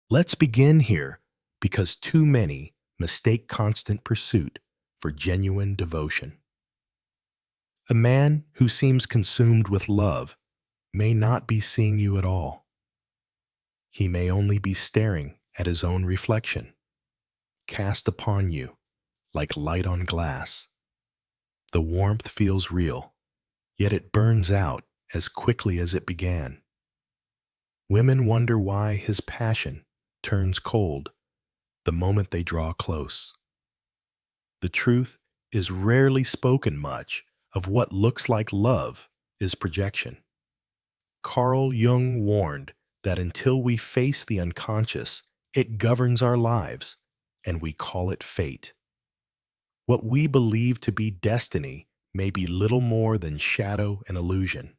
Let's begin here because too many mistake constant pursuit for genuine devotion. A man who seems consumed with love may not be seeing you at all. He may only be staring at his own reflection, cast upon you like light on glass. The warmth feels real, yet it burns out as quickly as it began. Women wonder why his passion turns cold the moment they draw close. The truth is rarely spoken much of what looks like love is projection. Carl Jung warned that until we face the unconscious, it governs our lives, and we call it fate. What we believe to be destiny may be little more than shadow and illusion.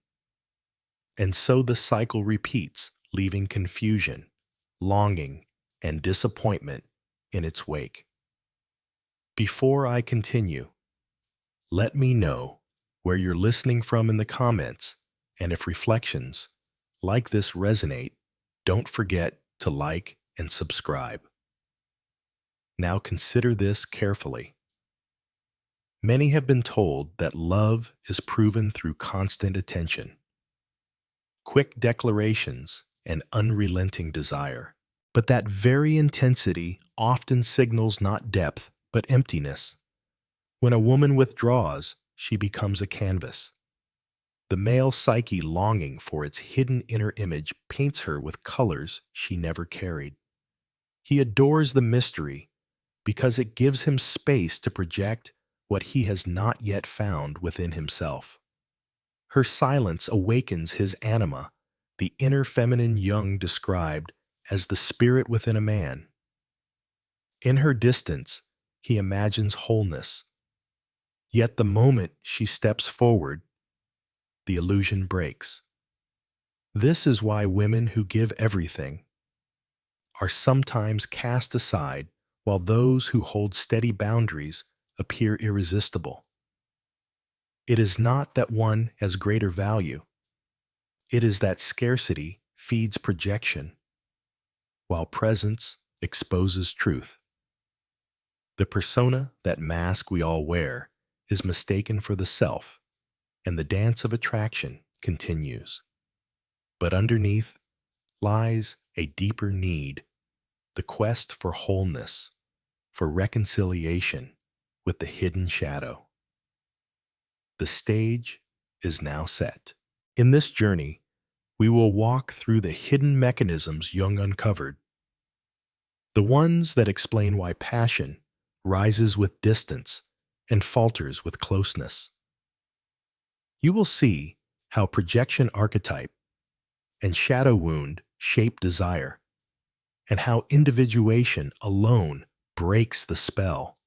And so the cycle repeats, leaving confusion, longing, and disappointment in its wake. Before I continue, let me know where you're listening from in the comments, and if reflections like this resonate, don't forget to like and subscribe. Now consider this carefully. Many have been told that love is proven through constant attention, quick declarations, and unrelenting desire. But that very intensity often signals not depth, but emptiness. When a woman withdraws, she becomes a canvas. The male psyche, longing for its hidden inner image, paints her with colors she never carried. He adores the mystery because it gives him space to project what he has not yet found within himself. Her silence awakens his anima, the inner feminine Jung described as the spirit within a man. In her distance, he imagines wholeness. Yet the moment she steps forward, the illusion breaks. This is why women who give everything are sometimes cast aside, while those who hold steady boundaries appear irresistible. It is not that one has greater value. It is that scarcity feeds projection, while presence exposes truth. The persona, that mask we all wear, is mistaken for the self, and the dance of attraction continues. But underneath lies a deeper need, the quest for wholeness, for reconciliation with the hidden shadow. The stage is now set. In this journey, we will walk through the hidden mechanisms Jung uncovered, the ones that explain why passion rises with distance and falters with closeness. You will see how projection archetype and shadow wound shape desire, and how individuation alone breaks the spell.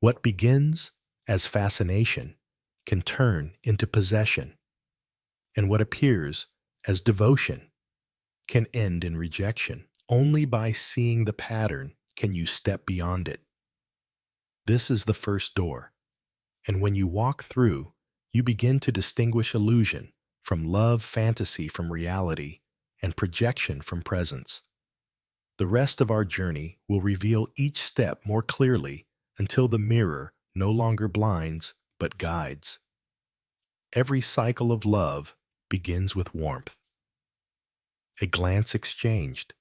What begins as fascination can turn into possession, and what appears as devotion can end in rejection. Only by seeing the pattern can you step beyond it. This is the first door, and when you walk through, you begin to distinguish illusion from love, fantasy from reality, and projection from presence. The rest of our journey will reveal each step more clearly until the mirror no longer blinds but guides. Every cycle of love begins with warmth. A glance exchanged,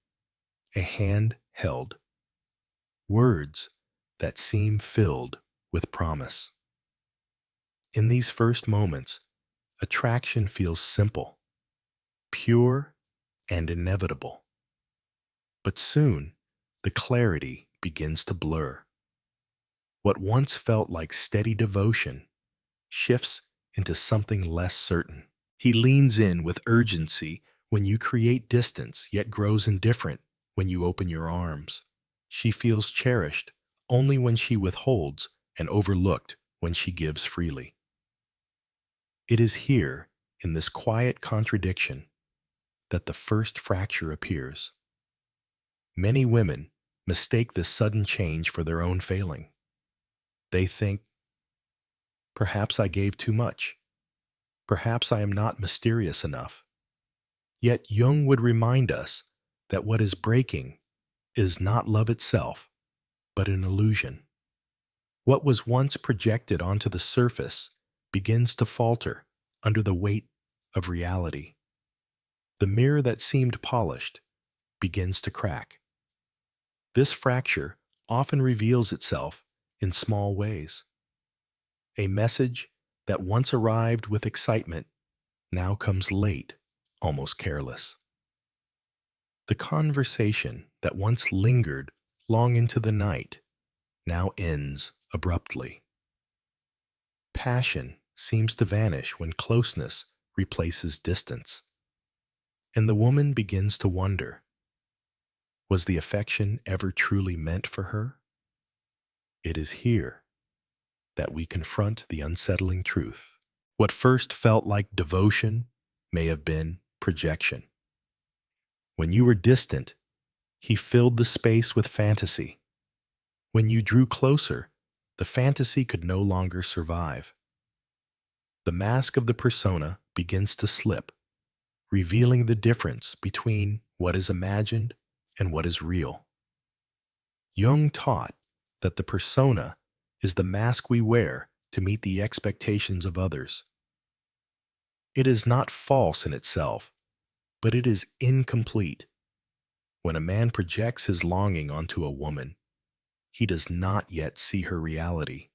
a hand held, words that seem filled with promise. In these first moments, attraction feels simple, pure, and inevitable. But soon, the clarity begins to blur. What once felt like steady devotion shifts into something less certain. He leans in with urgency when you create distance, yet grows indifferent when you open your arms. She feels cherished only when she withholds, and overlooked when she gives freely. It is here, in this quiet contradiction, that the first fracture appears. Many women mistake this sudden change for their own failing. They think, perhaps I gave too much. Perhaps I am not mysterious enough. Yet Jung would remind us that what is breaking is not love itself, but an illusion. What was once projected onto the surface begins to falter under the weight of reality. The mirror that seemed polished begins to crack. This fracture often reveals itself in small ways. A message that once arrived with excitement now comes late, almost careless. The conversation that once lingered long into the night now ends abruptly. Passion seems to vanish when closeness replaces distance. And the woman begins to wonder, was the affection ever truly meant for her? It is here that we confront the unsettling truth. What first felt like devotion may have been projection. When you were distant, he filled the space with fantasy. When you drew closer, the fantasy could no longer survive. The mask of the persona begins to slip, revealing the difference between what is imagined and what is real. Jung taught that the persona is the mask we wear to meet the expectations of others. It is not false in itself, but it is incomplete. When a man projects his longing onto a woman, he does not yet see her reality.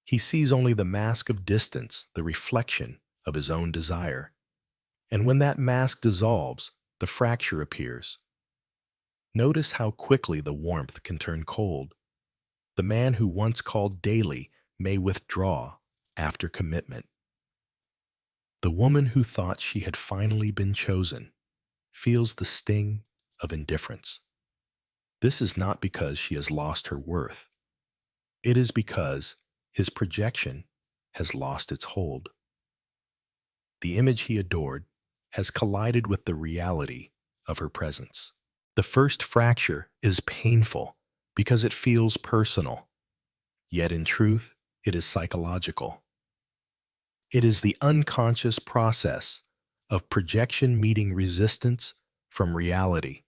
He sees only the mask of distance, the reflection of his own desire. And when that mask dissolves, the fracture appears. Notice how quickly the warmth can turn cold. The man who once called daily may withdraw after commitment. The woman who thought she had finally been chosen feels the sting of indifference. This is not because she has lost her worth. It is because his projection has lost its hold. The image he adored has collided with the reality of her presence. The first fracture is painful because it feels personal, yet in truth, it is psychological. It is the unconscious process of projection meeting resistance from reality.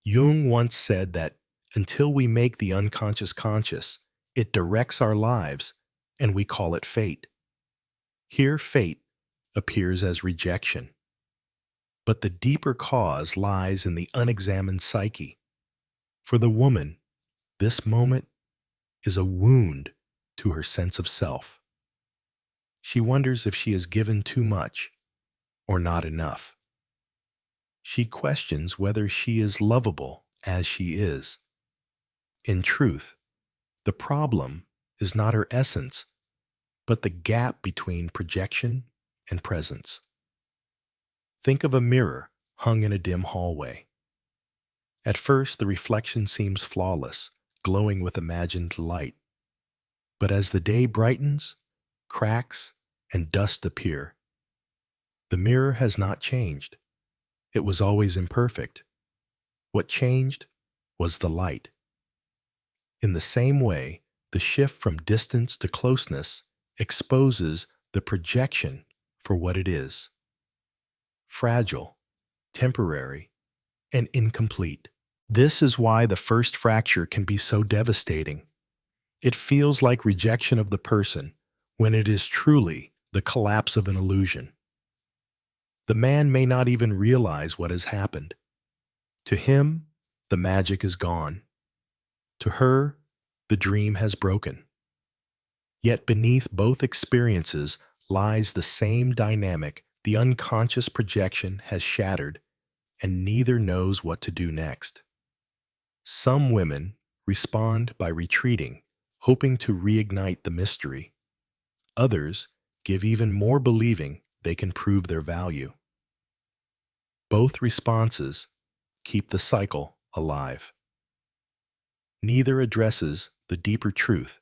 Jung once said that until we make the unconscious conscious, it directs our lives, and we call it fate. Here, fate appears as rejection. But the deeper cause lies in the unexamined psyche. For the woman, this moment is a wound to her sense of self. She wonders if she has given too much or not enough. She questions whether she is lovable as she is. In truth, the problem is not her essence, but the gap between projection and presence. Think of a mirror hung in a dim hallway. At first, the reflection seems flawless, glowing with imagined light. But as the day brightens, cracks and dust appear. The mirror has not changed. It was always imperfect. What changed was the light. In the same way, the shift from distance to closeness exposes the projection for what it is: fragile, temporary, and incomplete. This is why the first fracture can be so devastating. It feels like rejection of the person when it is truly the collapse of an illusion. The man may not even realize what has happened. To him, the magic is gone. To her, the dream has broken. Yet beneath both experiences lies the same dynamic. The unconscious projection has shattered, and neither knows what to do next. Some women respond by retreating, hoping to reignite the mystery. Others give even more, believing they can prove their value. Both responses keep the cycle alive. Neither addresses the deeper truth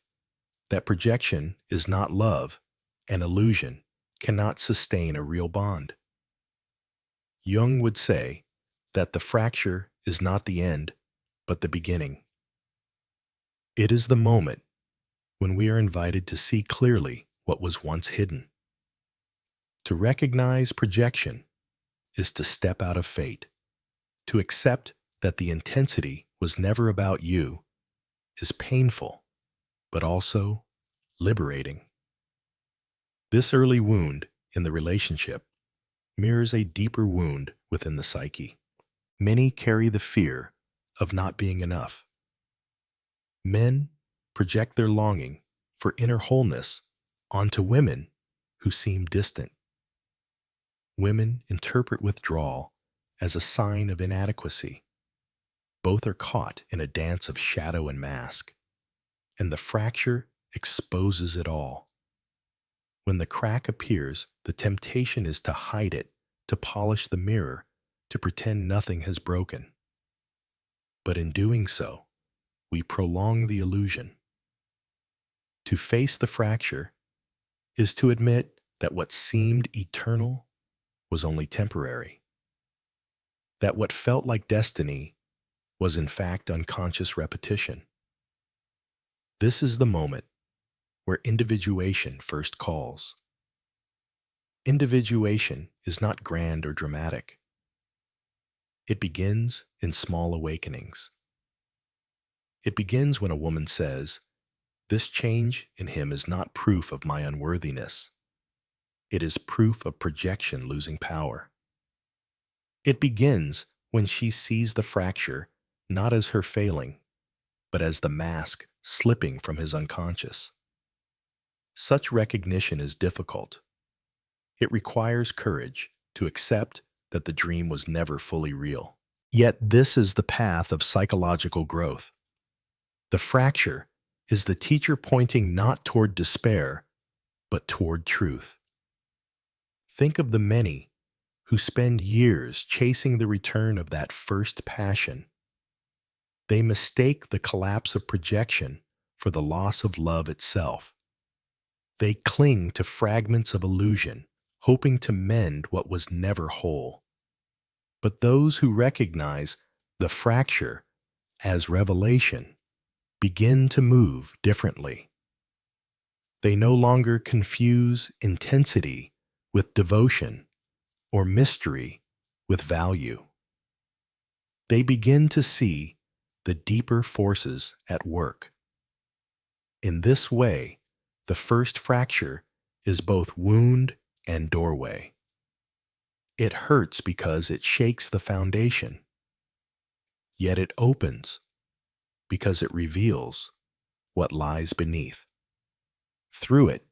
that projection is not love, and illusion cannot sustain a real bond. Jung would say that the fracture is not the end, but the beginning. It is the moment when we are invited to see clearly what was once hidden. To recognize projection is to step out of fate, To accept that the intensity was never about you is painful, but also liberating. This early wound in the relationship mirrors a deeper wound within the psyche. Many carry the fear of not being enough. Men project their longing for inner wholeness onto women who seem distant. Women interpret withdrawal as a sign of inadequacy. Both are caught in a dance of shadow and mask, and the fracture exposes it all. When the crack appears, the temptation is to hide it, to polish the mirror, to pretend nothing has broken. But in doing so, we prolong the illusion. To face the fracture is to admit that what seemed eternal was only temporary, that what felt like destiny was in fact unconscious repetition. This is the moment where individuation first calls. Individuation is not grand or dramatic. It begins in small awakenings. It begins when a woman says, "This change in him is not proof of my unworthiness. It is proof of projection losing power." It begins when she sees the fracture not as her failing, but as the mask slipping from his unconscious. Such recognition is difficult. It requires courage to accept that the dream was never fully real. Yet this is the path of psychological growth. The fracture is the teacher pointing not toward despair, but toward truth. Think of the many who spend years chasing the return of that first passion. They mistake the collapse of projection for the loss of love itself. They cling to fragments of illusion, hoping to mend what was never whole. But those who recognize the fracture as revelation begin to move differently. They no longer confuse intensity with devotion or mystery with value. They begin to see the deeper forces at work. In this way, the first fracture is both wound and doorway. It hurts because it shakes the foundation, yet it opens because it reveals what lies beneath. Through it,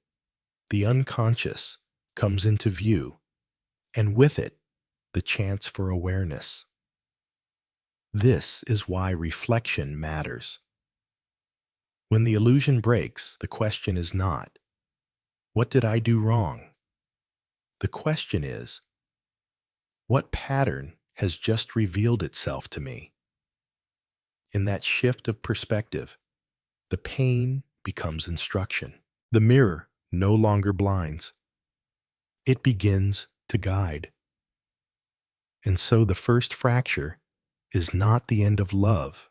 the unconscious comes into view, and with it, the chance for awareness. This is why reflection matters. When the illusion breaks, the question is not, "What did I do wrong?" The question is, "What pattern has just revealed itself to me?" In that shift of perspective, the pain becomes instruction. The mirror no longer blinds. It begins to guide. And so the first fracture is not the end of love,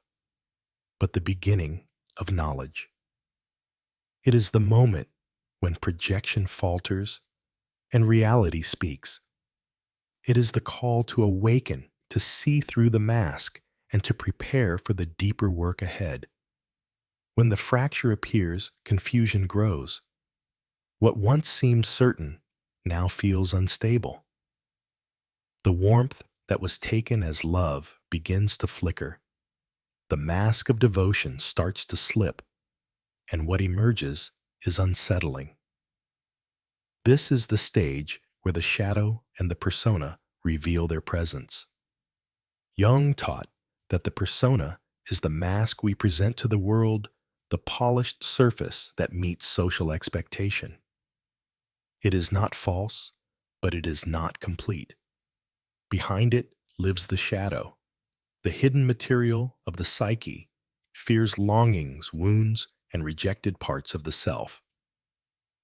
but the beginning of knowledge. It is the moment when projection falters and reality speaks. It is the call to awaken, to see through the mask, and to prepare for the deeper work ahead. When the fracture appears, confusion grows. What once seemed certain now feels unstable. The warmth that was taken as love begins to flicker. The mask of devotion starts to slip, and what emerges is unsettling. This is the stage where the shadow and the persona reveal their presence. Jung taught that the persona is the mask we present to the world, the polished surface that meets social expectation. It is not false, but it is not complete. Behind it lives the shadow, the hidden material of the psyche, fears, longings, wounds, and rejected parts of the self.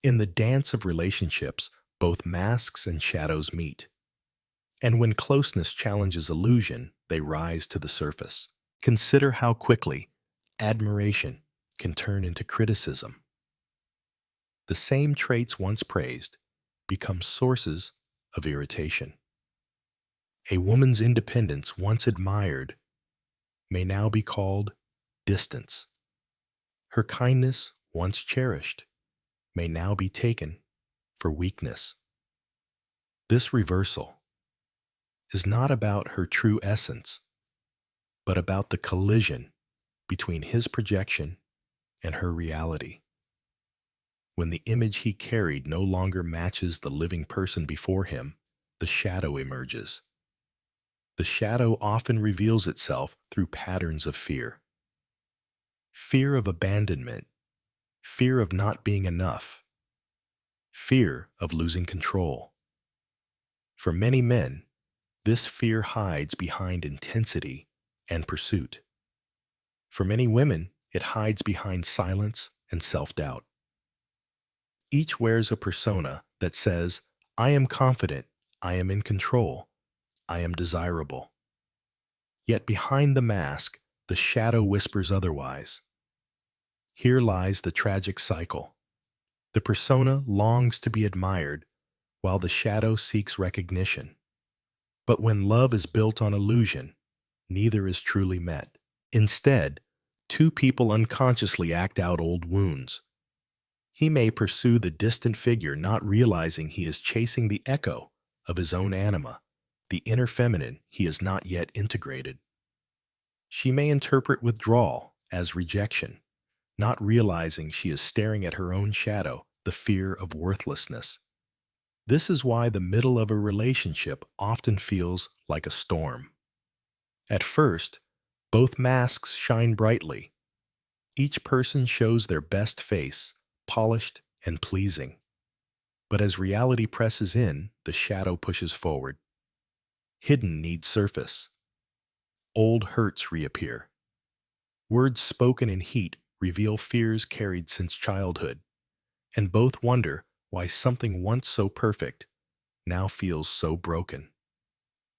In the dance of relationships, both masks and shadows meet. And when closeness challenges illusion, they rise to the surface. Consider how quickly admiration can turn into criticism. The same traits once praised become sources of irritation. A woman's independence, once admired, may now be called distance. Her kindness, once cherished, may now be taken for weakness. This reversal is not about her true essence, but about the collision between his projection and her reality. When the image he carried no longer matches the living person before him, the shadow emerges. The shadow often reveals itself through patterns of fear. Fear of abandonment, fear of not being enough, fear of losing control. For many men, this fear hides behind intensity and pursuit. For many women, it hides behind silence and self-doubt. Each wears a persona that says, I am confident, I am in control, I am desirable. Yet behind the mask, the shadow whispers otherwise. Here lies the tragic cycle. The persona longs to be admired, while the shadow seeks recognition. But when love is built on illusion, neither is truly met. Instead, two people unconsciously act out old wounds. He may pursue the distant figure, not realizing he is chasing the echo of his own anima, the inner feminine he has not yet integrated. She may interpret withdrawal as rejection, not realizing she is staring at her own shadow, the fear of worthlessness. This is why the middle of a relationship often feels like a storm. At first, both masks shine brightly. Each person shows their best face, polished and pleasing. But as reality presses in, the shadow pushes forward. Hidden needs surface. Old hurts reappear. Words spoken in heat reveal fears carried since childhood, and both wonder why something once so perfect now feels so broken.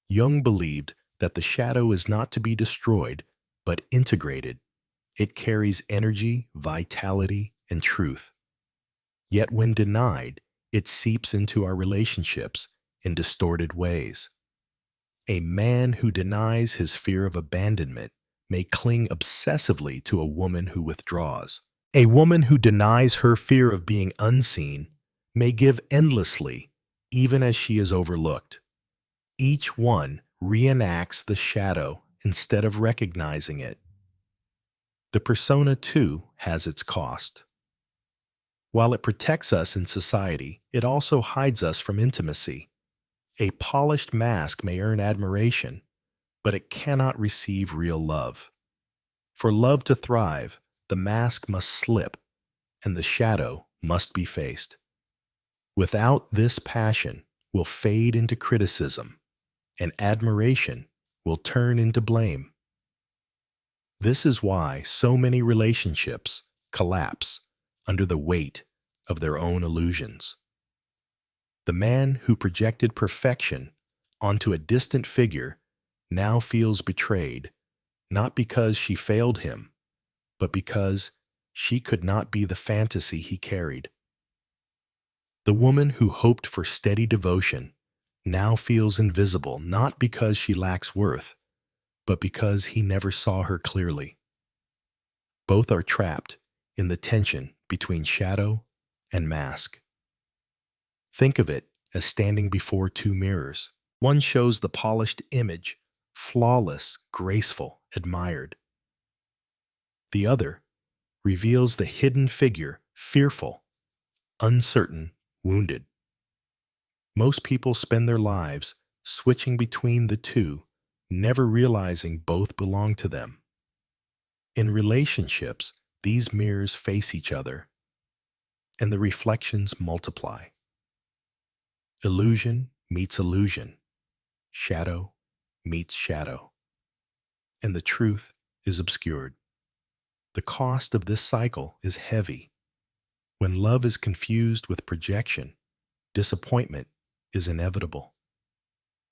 Jung believed that the shadow is not to be destroyed, but integrated. It carries energy, vitality, and truth. Yet when denied, it seeps into our relationships in distorted ways. A man who denies his fear of abandonment may cling obsessively to a woman who withdraws. A woman who denies her fear of being unseen may give endlessly, even as she is overlooked. Each one reenacts the shadow instead of recognizing it. The persona, too, has its cost. While it protects us in society, it also hides us from intimacy. A polished mask may earn admiration, but it cannot receive real love. For love to thrive, the mask must slip, and the shadow must be faced. Without this, passion will fade into criticism, and admiration will turn into blame. This is why so many relationships collapse under the weight of their own illusions. The man who projected perfection onto a distant figure now feels betrayed, not because she failed him, but because she could not be the fantasy he carried. The woman who hoped for steady devotion now feels invisible, not because she lacks worth, but because he never saw her clearly. Both are trapped in the tension between shadow and mask. Think of it as standing before two mirrors. One shows the polished image, flawless, graceful, admired. The other reveals the hidden figure, fearful, uncertain, wounded. Most people spend their lives switching between the two, never realizing both belong to them. In relationships, these mirrors face each other, and the reflections multiply. Illusion meets illusion, shadow meets shadow, and the truth is obscured. The cost of this cycle is heavy. When love is confused with projection, disappointment is inevitable.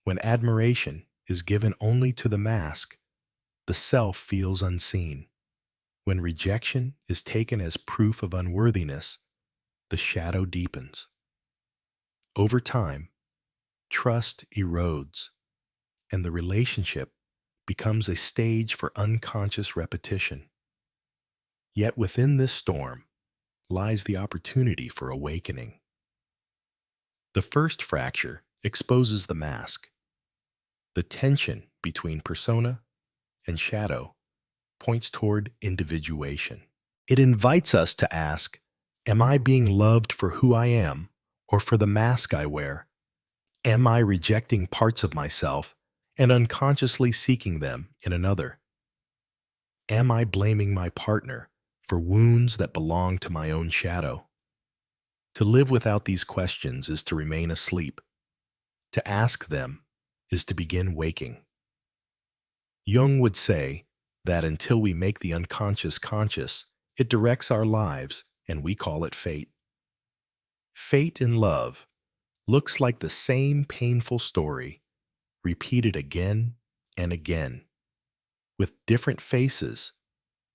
When admiration is given only to the mask, the self feels unseen. When rejection is taken as proof of unworthiness, the shadow deepens. Over time, trust erodes. and the relationship becomes a stage for unconscious repetition. Yet within this storm lies the opportunity for awakening. The first fracture exposes the mask. The tension between persona and shadow points toward individuation. It invites us to ask, am I being loved for who I am or for the mask I wear? Am I rejecting parts of myself and unconsciously seeking them in another? Am I blaming my partner for wounds that belong to my own shadow? To live without these questions is to remain asleep. To ask them is to begin waking. Jung would say that until we make the unconscious conscious, it directs our lives, and we call it fate. Fate in love looks like the same painful story, repeated again and again, with different faces,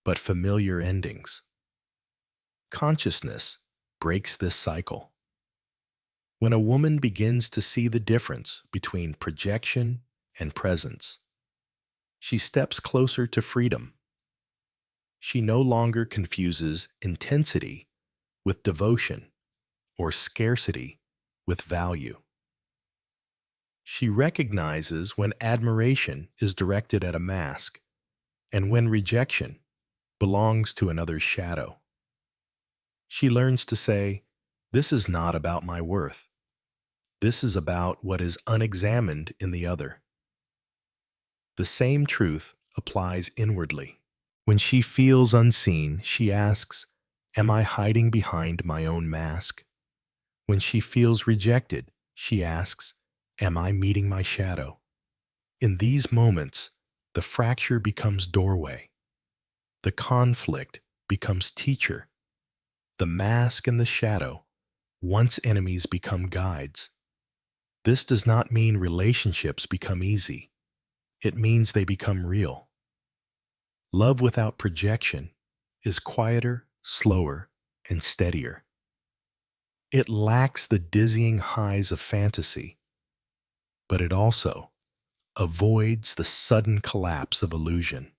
but familiar endings. Consciousness breaks this cycle. When a woman begins to see the difference between projection and presence, she steps closer to freedom. She no longer confuses intensity with devotion or scarcity with value. She recognizes when admiration is directed at a mask and when rejection belongs to another's shadow. She learns to say, "This is not about my worth. This is about what is unexamined in the other." The same truth applies inwardly. When she feels unseen, she asks, "Am I hiding behind my own mask?" When she feels rejected, she asks, "Am I meeting my shadow?" In these moments, the fracture becomes doorway. The conflict becomes teacher. The mask and the shadow, once enemies, become guides. This does not mean relationships become easy. It means they become real. Love without projection is quieter, slower, and steadier. It lacks the dizzying highs of fantasy, but it also avoids the sudden collapse of illusion.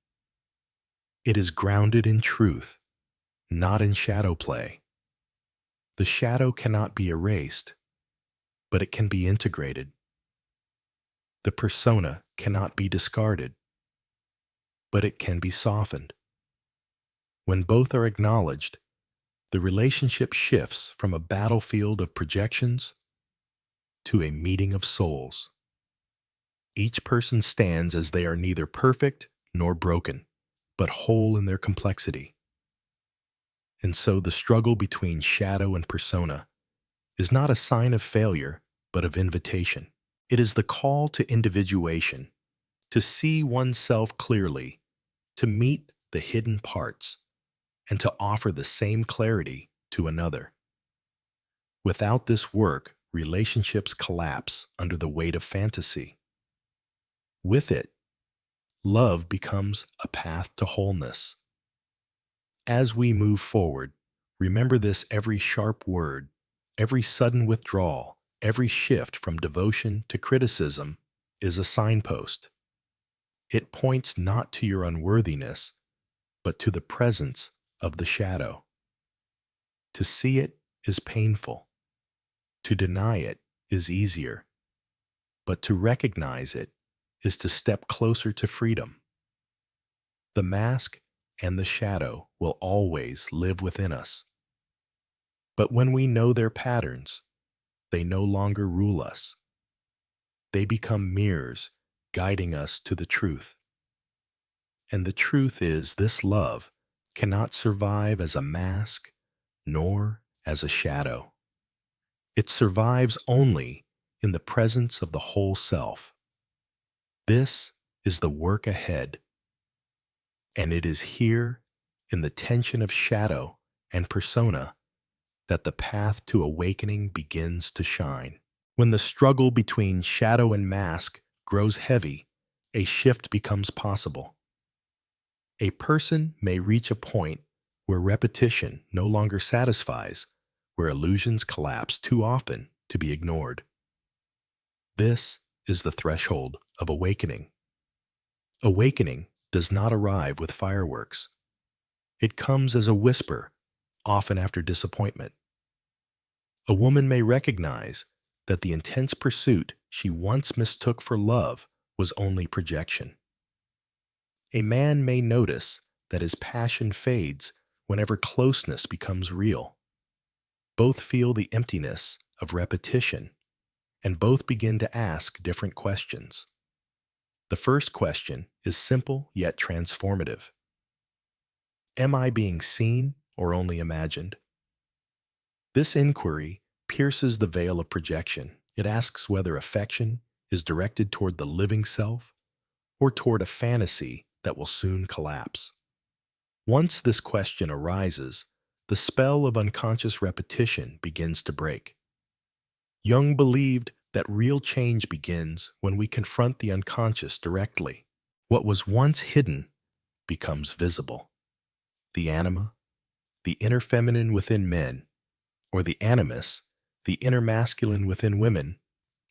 It is grounded in truth, not in shadow play. The shadow cannot be erased, but it can be integrated. The persona cannot be discarded, but it can be softened. When both are acknowledged, the relationship shifts from a battlefield of projections to a meeting of souls. Each person stands as they are neither perfect nor broken, but whole in their complexity. And so the struggle between shadow and persona is not a sign of failure, but of invitation. It is the call to individuation, to see oneself clearly, to meet the hidden parts, and to offer the same clarity to another. Without this work, relationships collapse under the weight of fantasy. With it, love becomes a path to wholeness. As we move forward, remember this: every sharp word, every sudden withdrawal, every shift from devotion to criticism is a signpost. It points not to your unworthiness, but to the presence of the shadow. To see it is painful. To deny it is easier. But to recognize it is to step closer to freedom. The mask and the shadow will always live within us. But when we know their patterns, they no longer rule us. They become mirrors guiding us to the truth. And the truth is, this love cannot survive as a mask nor as a shadow. It survives only in the presence of the whole self. This is the work ahead. And it is here, in the tension of shadow and persona, that the path to awakening begins to shine. When the struggle between shadow and mask grows heavy, a shift becomes possible. A person may reach a point where repetition no longer satisfies, where illusions collapse too often to be ignored. This is the threshold of awakening. Awakening does not arrive with fireworks. It comes as a whisper, often after disappointment. A woman may recognize that the intense pursuit she once mistook for love was only projection. A man may notice that his passion fades whenever closeness becomes real. Both feel the emptiness of repetition, and both begin to ask different questions. The first question is simple yet transformative. Am I being seen or only imagined? This inquiry pierces the veil of projection. It asks whether affection is directed toward the living self or toward a fantasy that will soon collapse. Once this question arises, the spell of unconscious repetition begins to break. Jung believed that real change begins when we confront the unconscious directly. What was once hidden becomes visible. The anima, the inner feminine within men, or the animus, the inner masculine within women,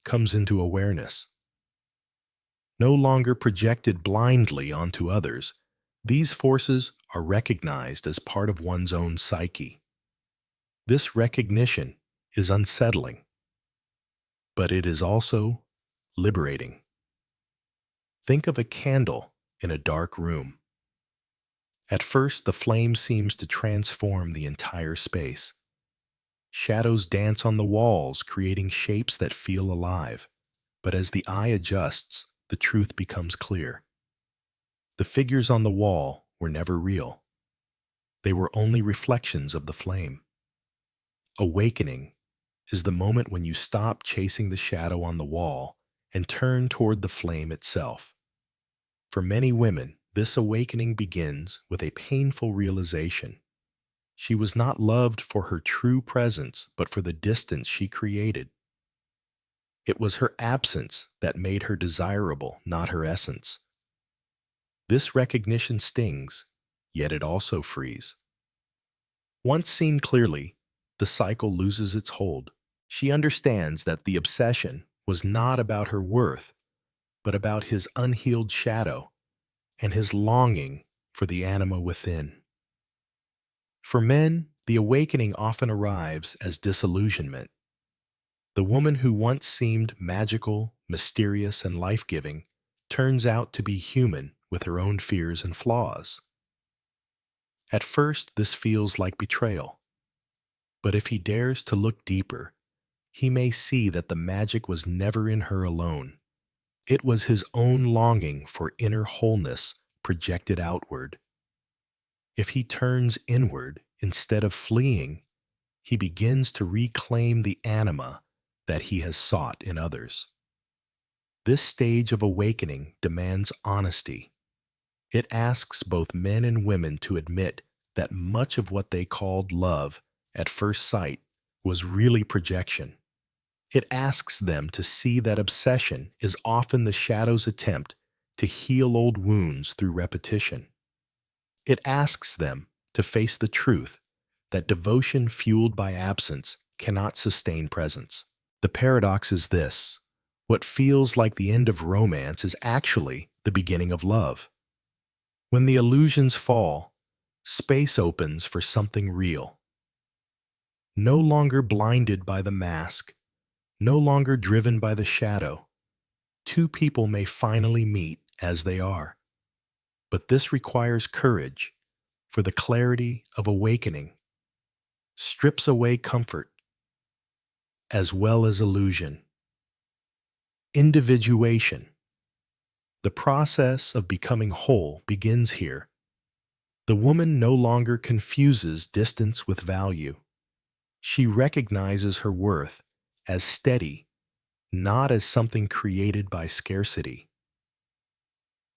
comes into awareness. No longer projected blindly onto others, these forces are recognized as part of one's own psyche. This recognition is unsettling, but it is also liberating. Think of a candle in a dark room. At first, the flame seems to transform the entire space. Shadows dance on the walls, creating shapes that feel alive. But as the eye adjusts, the truth becomes clear. The figures on the wall were never real. They were only reflections of the flame. Awakening is the moment when you stop chasing the shadow on the wall and turn toward the flame itself. For many women, this awakening begins with a painful realization. She was not loved for her true presence, but for the distance she created. It was her absence that made her desirable, not her essence. This recognition stings, yet it also frees. Once seen clearly, the cycle loses its hold. She understands that the obsession was not about her worth, but about his unhealed shadow and his longing for the anima within. For men, the awakening often arrives as disillusionment. The woman who once seemed magical, mysterious, and life-giving turns out to be human with her own fears and flaws. At first, this feels like betrayal. But if he dares to look deeper, he may see that the magic was never in her alone. It was his own longing for inner wholeness projected outward. If he turns inward instead of fleeing, he begins to reclaim the anima that he has sought in others. This stage of awakening demands honesty. It asks both men and women to admit that much of what they called love at first sight was really projection. It asks them to see that obsession is often the shadow's attempt to heal old wounds through repetition. It asks them to face the truth that devotion fueled by absence cannot sustain presence. The paradox is this: what feels like the end of romance is actually the beginning of love. When the illusions fall, space opens for something real. No longer blinded by the mask, no longer driven by the shadow, two people may finally meet as they are. But this requires courage, for the clarity of awakening strips away comfort as well as illusion. Individuation. The process of becoming whole begins here. The woman no longer confuses distance with value. She recognizes her worth as steady, not as something created by scarcity.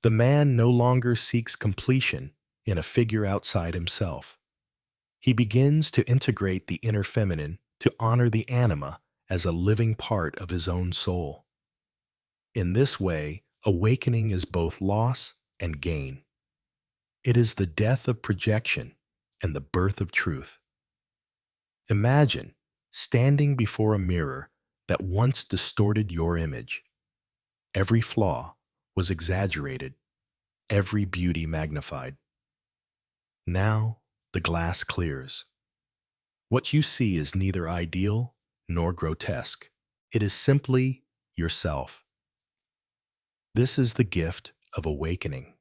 The man no longer seeks completion in a figure outside himself. He begins to integrate the inner feminine to honor the anima as a living part of his own soul. In this way, awakening is both loss and gain. It is the death of projection and the birth of truth. Imagine standing before a mirror that once distorted your image. Every flaw was exaggerated, every beauty magnified. Now the glass clears. What you see is neither ideal nor grotesque. It is simply yourself. This is the gift of awakening.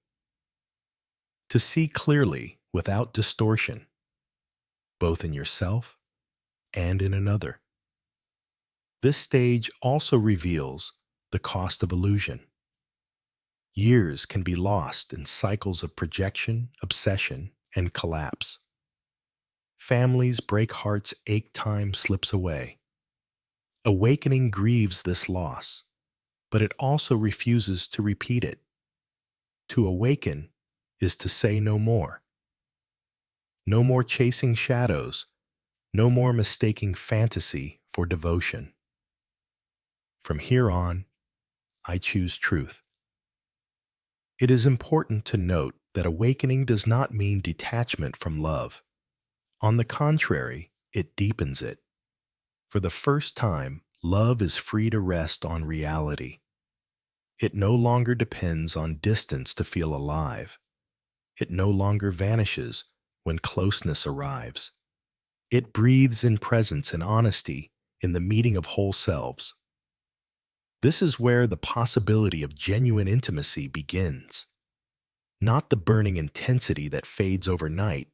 To see clearly without distortion, both in yourself and in another. This stage also reveals the cost of illusion. Years can be lost in cycles of projection, obsession, and collapse. Families break hearts, ache, time slips away. Awakening grieves this loss, but it also refuses to repeat it. To awaken is to say no more. No more chasing shadows, no more mistaking fantasy for devotion. From here on, I choose truth. It is important to note that awakening does not mean detachment from love. On the contrary, it deepens it. For the first time, love is free to rest on reality. It no longer depends on distance to feel alive. It no longer vanishes when closeness arrives. It breathes in presence and honesty in the meeting of whole selves. This is where the possibility of genuine intimacy begins. Not the burning intensity that fades overnight,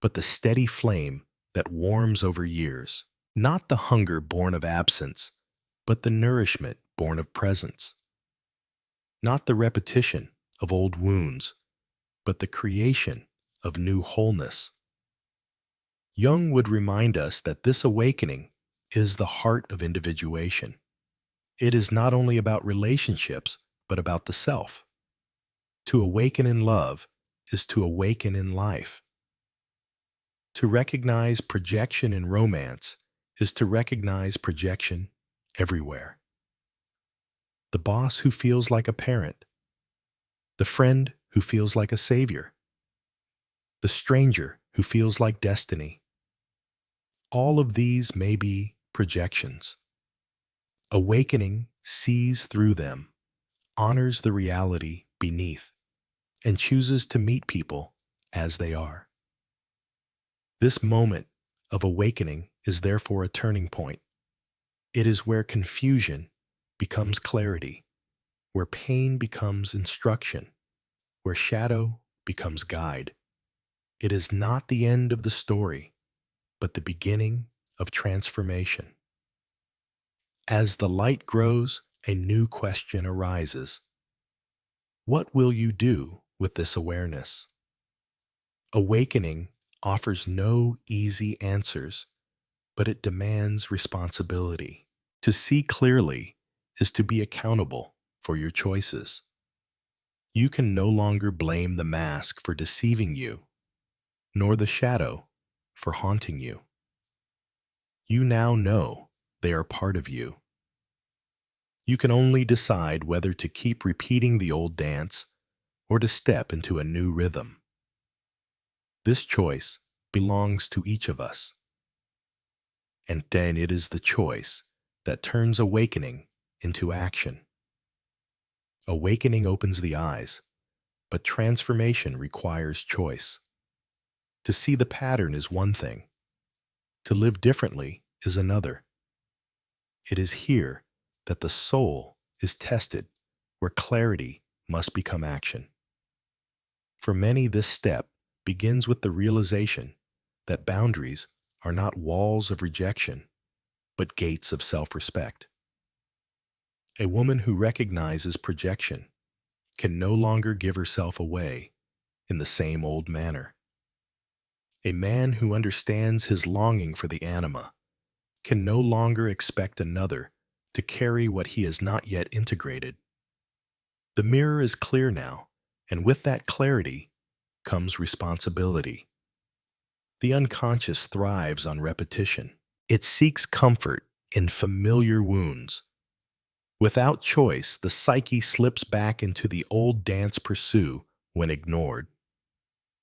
but the steady flame that warms over years. Not the hunger born of absence, but the nourishment born of presence. Not the repetition of old wounds, but the creation of new wholeness. Jung would remind us that this awakening is the heart of individuation. It is not only about relationships, but about the self. To awaken in love is to awaken in life. To recognize projection in romance is to recognize projection everywhere. The boss who feels like a parent, the friend who feels like a savior, the stranger who feels like destiny. All of these may be projections. Awakening sees through them, honors the reality beneath, and chooses to meet people as they are. This moment of awakening is therefore a turning point. It is where confusion becomes clarity, where pain becomes instruction, where shadow becomes guide. It is not the end of the story, but the beginning of transformation. As the light grows, a new question arises. What will you do with this awareness? Awakening offers no easy answers, but it demands responsibility. To see clearly is to be accountable for your choices. You can no longer blame the mask for deceiving you, nor the shadow for haunting you. You now know they are part of you. You can only decide whether to keep repeating the old dance or to step into a new rhythm. This choice belongs to each of us. And then it is the choice that turns awakening into action. Awakening opens the eyes, but transformation requires choice. To see the pattern is one thing. To live differently is another. It is here that the soul is tested, where clarity must become action. For many, this step begins with the realization that boundaries are not walls of rejection, but gates of self-respect. A woman who recognizes projection can no longer give herself away in the same old manner. A man who understands his longing for the anima can no longer expect another to carry what he has not yet integrated. The mirror is clear now, and with that clarity comes responsibility. The unconscious thrives on repetition. It seeks comfort in familiar wounds. Without choice, the psyche slips back into the old dance pursue when ignored.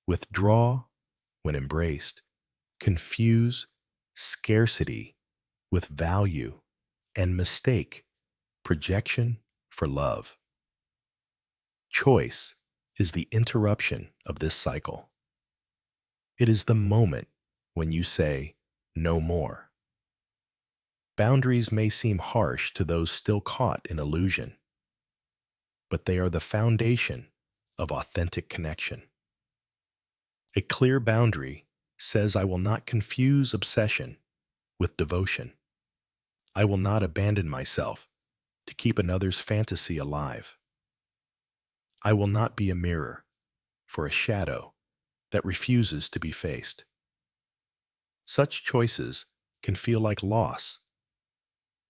Withdraw when embraced. Confuse scarcity with value, and mistake projection for love. Choice is the interruption of this cycle. It is the moment when you say, no more. Boundaries may seem harsh to those still caught in illusion, but they are the foundation of authentic connection. A clear boundary says, I will not confuse obsession with devotion. I will not abandon myself to keep another's fantasy alive. I will not be a mirror for a shadow that refuses to be faced. Such choices can feel like loss,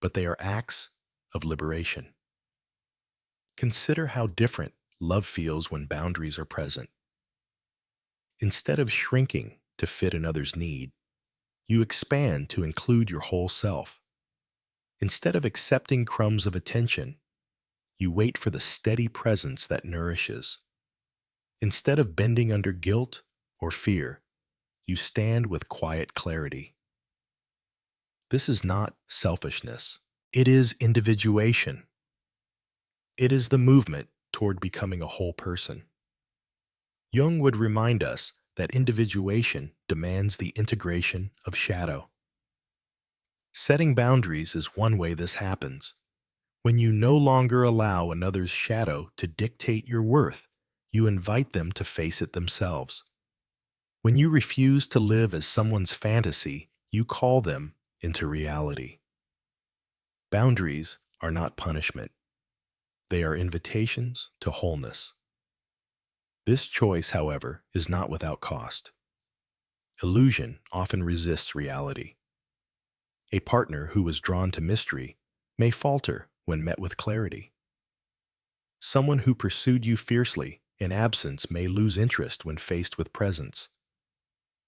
but they are acts of liberation. Consider how different love feels when boundaries are present. Instead of shrinking to fit another's need, you expand to include your whole self. Instead of accepting crumbs of attention, you wait for the steady presence that nourishes. Instead of bending under guilt or fear, you stand with quiet clarity. This is not selfishness. It is individuation. It is the movement toward becoming a whole person. Jung would remind us that individuation demands the integration of shadow. Setting boundaries is one way this happens. When you no longer allow another's shadow to dictate your worth, you invite them to face it themselves. When you refuse to live as someone's fantasy, you call them into reality. Boundaries are not punishment. They are invitations to wholeness. This choice, however, is not without cost. Illusion often resists reality. A partner who is drawn to mystery may falter when met with clarity. Someone who pursued you fiercely in absence may lose interest when faced with presence.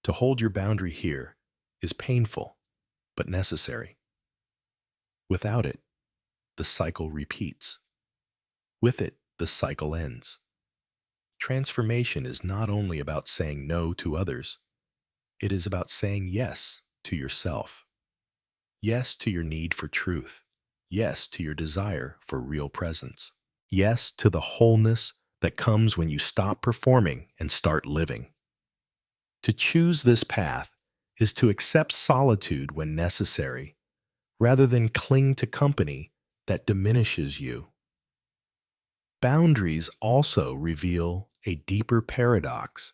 To hold your boundary here is painful, but necessary. Without it, the cycle repeats. With it, the cycle ends. Transformation is not only about saying no to others, it is about saying yes to yourself. Yes to your need for truth. Yes to your desire for real presence. Yes to the wholeness that comes when you stop performing and start living. To choose this path is to accept solitude when necessary, rather than cling to company that diminishes you. Boundaries also reveal a deeper paradox.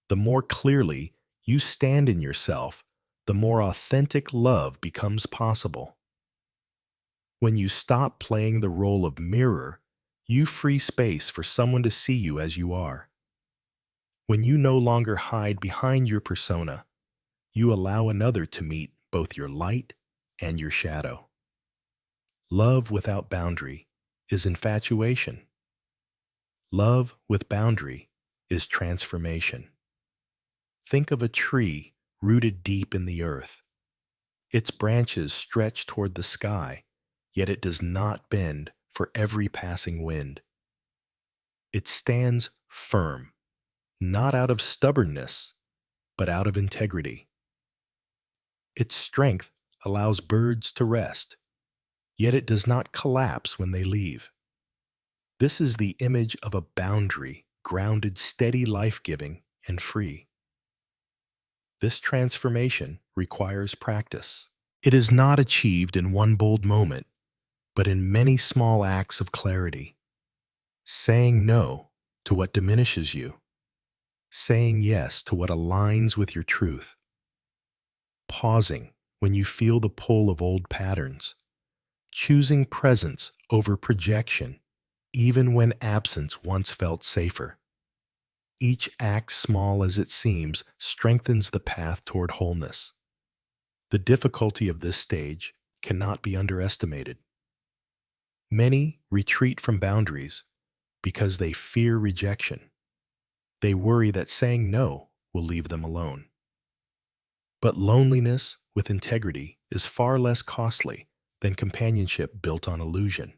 The more clearly you stand in yourself, the more authentic love becomes possible. When you stop playing the role of mirror, you free space for someone to see you as you are. When you no longer hide behind your persona, you allow another to meet both your light and your shadow. Love without boundary is infatuation. Love with boundary is transformation. Think of a tree rooted deep in the earth. Its branches stretch toward the sky, yet it does not bend for every passing wind. It stands firm, not out of stubbornness, but out of integrity. Its strength allows birds to rest, yet it does not collapse when they leave. This is the image of a boundary, grounded, steady, life-giving, and free. This transformation requires practice. It is not achieved in one bold moment, but in many small acts of clarity. Saying no to what diminishes you. Saying yes to what aligns with your truth. Pausing when you feel the pull of old patterns. Choosing presence over projection, even when absence once felt safer. Each act, small as it seems, strengthens the path toward wholeness. The difficulty of this stage cannot be underestimated. Many retreat from boundaries because they fear rejection. They worry that saying no will leave them alone. But loneliness with integrity is far less costly than companionship built on illusion.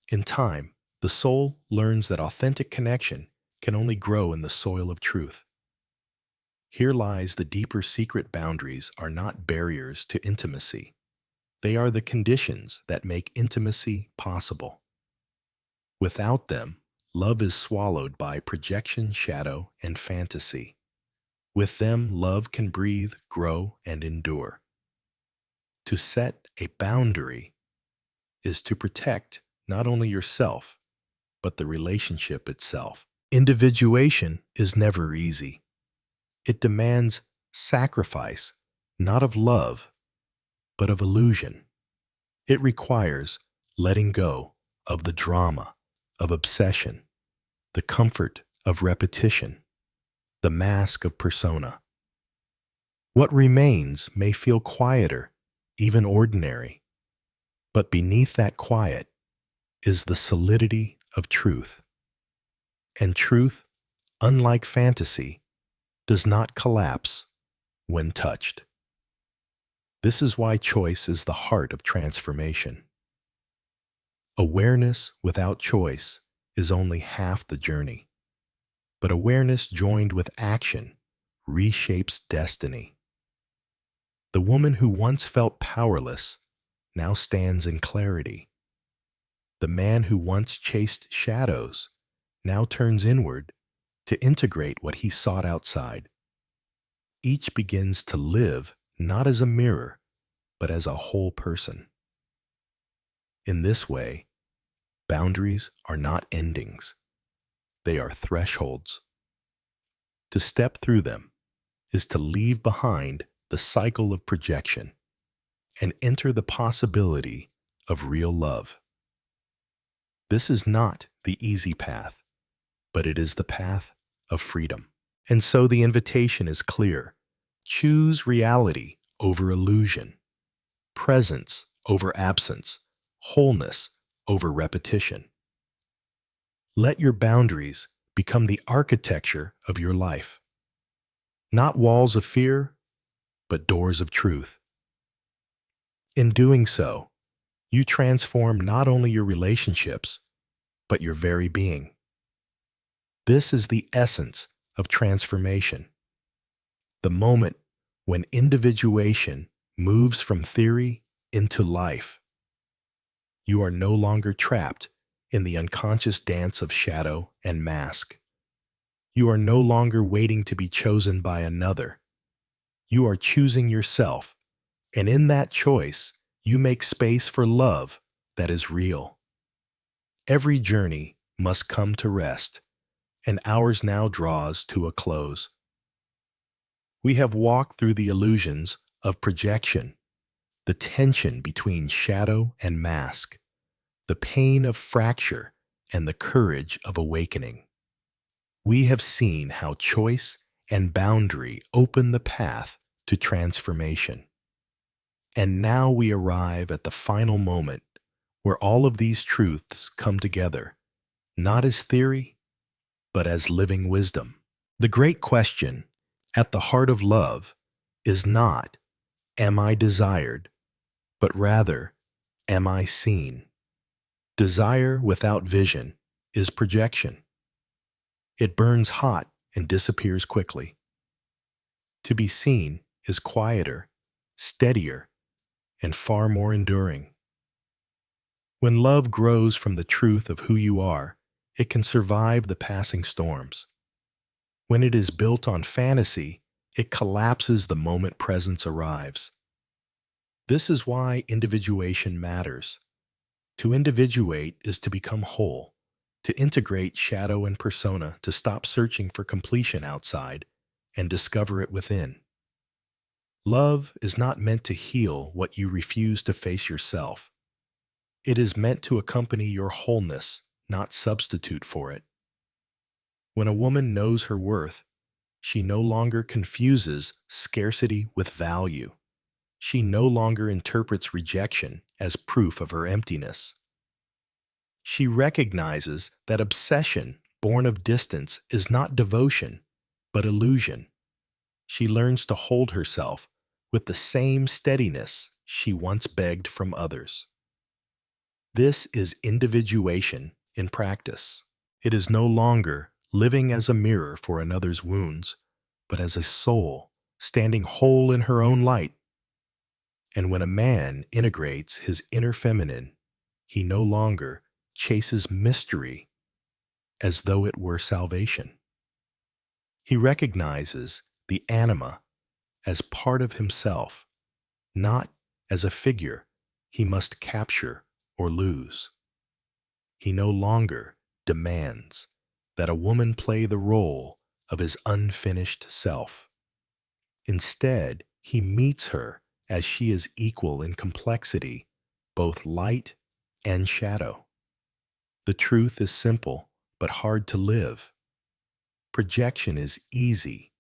In time, the soul learns that authentic connection can only grow in the soil of truth. Here lies the deeper secret. Boundaries are not barriers to intimacy. They are the conditions that make intimacy possible. Without them, love is swallowed by projection, shadow, and fantasy. With them, love can breathe, grow, and endure. To set a boundary is to protect not only yourself, but the relationship itself. Individuation is never easy. It demands sacrifice, not of love, but of illusion. It requires letting go of the drama of obsession, the comfort of repetition, the mask of persona. What remains may feel quieter, even ordinary, but beneath that quiet is the solidity of truth. And truth, unlike fantasy, does not collapse when touched. This is why choice is the heart of transformation. Awareness without choice is only half the journey, but awareness joined with action reshapes destiny. The woman who once felt powerless now stands in clarity. The man who once chased shadows now turns inward to integrate what he sought outside. Each begins to live not as a mirror, but as a whole person. In this way, boundaries are not endings. They are thresholds. To step through them is to leave behind the cycle of projection and enter the possibility of real love. This is not the easy path, but it is the path of freedom. And so the invitation is clear. Choose reality over illusion, presence over absence, wholeness over repetition. Let your boundaries become the architecture of your life. Not walls of fear, but doors of truth. In doing so, you transform not only your relationships, but your very being. This is the essence of transformation. The moment when individuation moves from theory into life. You are no longer trapped in the unconscious dance of shadow and mask. You are no longer waiting to be chosen by another. You are choosing yourself, and in that choice, you make space for love that is real. Every journey must come to rest, and ours now draws to a close. We have walked through the illusions of projection, the tension between shadow and mask, the pain of fracture, and the courage of awakening. We have seen how choice and boundary open the path to transformation. And now we arrive at the final moment where all of these truths come together, not as theory, but as living wisdom. The great question at the heart of love is not, am I desired, but rather, am I seen? Desire without vision is projection. It burns hot and disappears quickly. To be seen is quieter, steadier, and far more enduring. When love grows from the truth of who you are, it can survive the passing storms. When it is built on fantasy, it collapses the moment presence arrives. This is why individuation matters. To individuate is to become whole, to integrate shadow and persona, to stop searching for completion outside and discover it within. Love is not meant to heal what you refuse to face yourself. It is meant to accompany your wholeness, not substitute for it. When a woman knows her worth, she no longer confuses scarcity with value. She no longer interprets rejection as proof of her emptiness. She recognizes that obsession born of distance is not devotion, but illusion. She learns to hold herself with the same steadiness she once begged from others. This is individuation in practice. It is no longer living as a mirror for another's wounds, but as a soul standing whole in her own light. And when a man integrates his inner feminine, he no longer chases mystery as though it were salvation. He recognizes the anima as part of himself, not as a figure he must capture or lose. He no longer demands that a woman play the role of his unfinished self. Instead, he meets her as she is equal in complexity, both light and shadow. The truth is simple but hard to live. Projection is easy,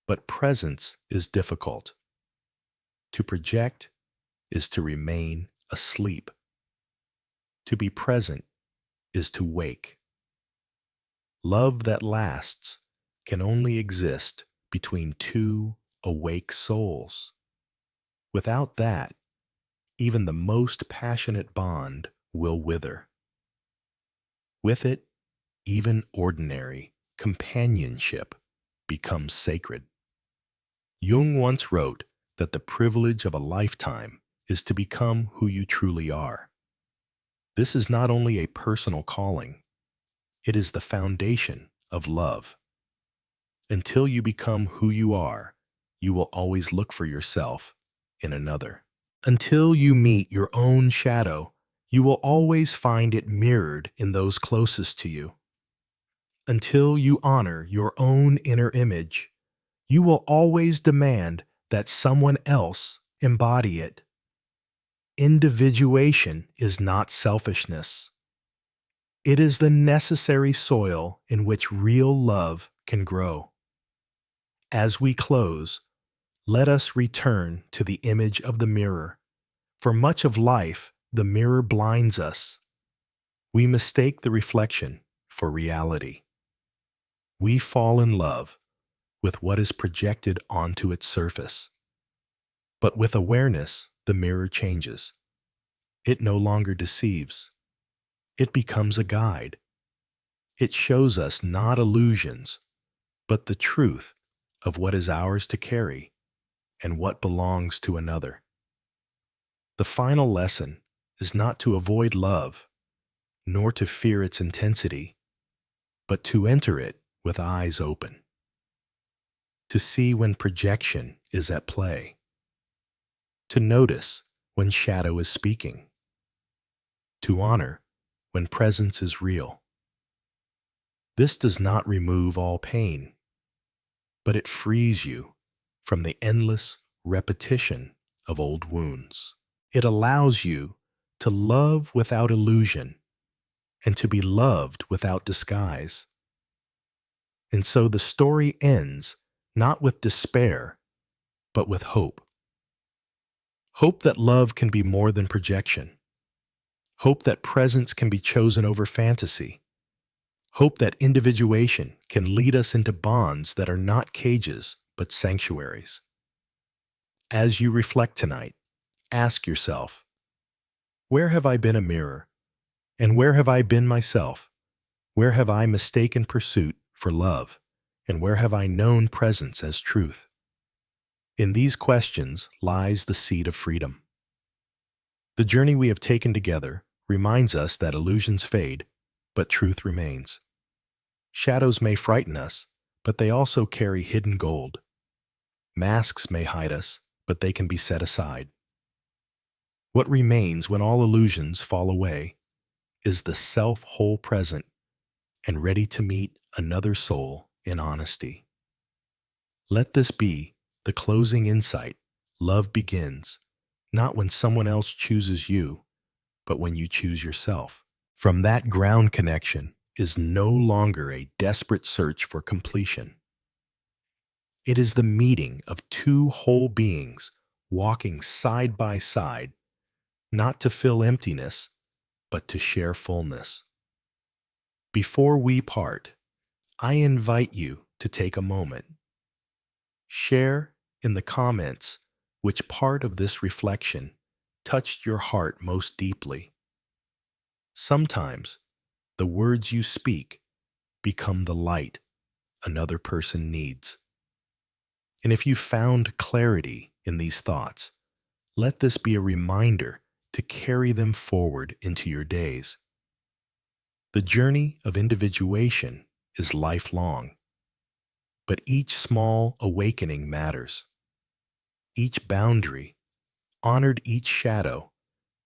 but presence is difficult. To project is to remain asleep. To be present is to wake. Love that lasts can only exist between two awake souls. Without that, even the most passionate bond will wither. With it, even ordinary companionship becomes sacred. Jung once wrote that the privilege of a lifetime is to become who you truly are. This is not only a personal calling, it is the foundation of love. Until you become who you are, you will always look for yourself in another. Until you meet your own shadow, you will always find it mirrored in those closest to you. Until you honor your own inner image, you will always demand that someone else embody it. Individuation is not selfishness. It is the necessary soil in which real love can grow. As we close, let us return to the image of the mirror. For much of life, the mirror blinds us. We mistake the reflection for reality. We fall in love with what is projected onto its surface. But with awareness, the mirror changes. It no longer deceives. It becomes a guide. It shows us not illusions, but the truth of what is ours to carry and what belongs to another. The final lesson is not to avoid love, nor to fear its intensity, but to enter it with eyes open. To see when projection is at play. To notice when shadow is speaking. To honor when presence is real. This does not remove all pain, but it frees you from the endless repetition of old wounds. It allows you to love without illusion and to be loved without disguise. And so the story ends not with despair, but with hope. Hope that love can be more than projection. Hope that presence can be chosen over fantasy. Hope that individuation can lead us into bonds that are not cages, but sanctuaries. As you reflect tonight, ask yourself, where have I been a mirror? And where have I been myself? Where have I mistaken pursuit for love? And where have I known presence as truth? In these questions lies the seed of freedom. The journey we have taken together reminds us that illusions fade, but truth remains. Shadows may frighten us, but they also carry hidden gold. Masks may hide us, but they can be set aside. What remains when all illusions fall away is the self whole present and ready to meet another soul in honesty. Let this be the closing insight. Love begins, not when someone else chooses you, but when you choose yourself. From that ground connection is no longer a desperate search for completion. It is the meeting of two whole beings walking side by side, not to fill emptiness, but to share fullness. Before we part, I invite you to take a moment. Share in the comments which part of this reflection touched your heart most deeply. Sometimes the words you speak become the light another person needs. And if you found clarity in these thoughts, let this be a reminder to carry them forward into your days. The journey of individuation is lifelong, but each small awakening matters. Each boundary, honored each shadow,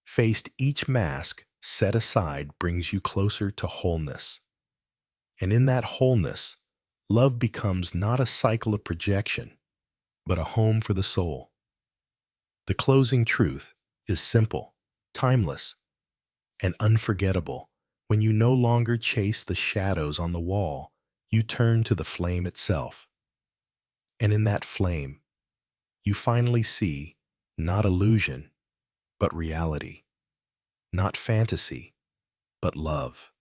faced each mask set aside brings you closer to wholeness. And in that wholeness, love becomes not a cycle of projection, but a home for the soul. The closing truth is simple, timeless, and unforgettable. When you no longer chase the shadows on the wall, you turn to the flame itself. And in that flame, you finally see not illusion, but reality, not fantasy, but love.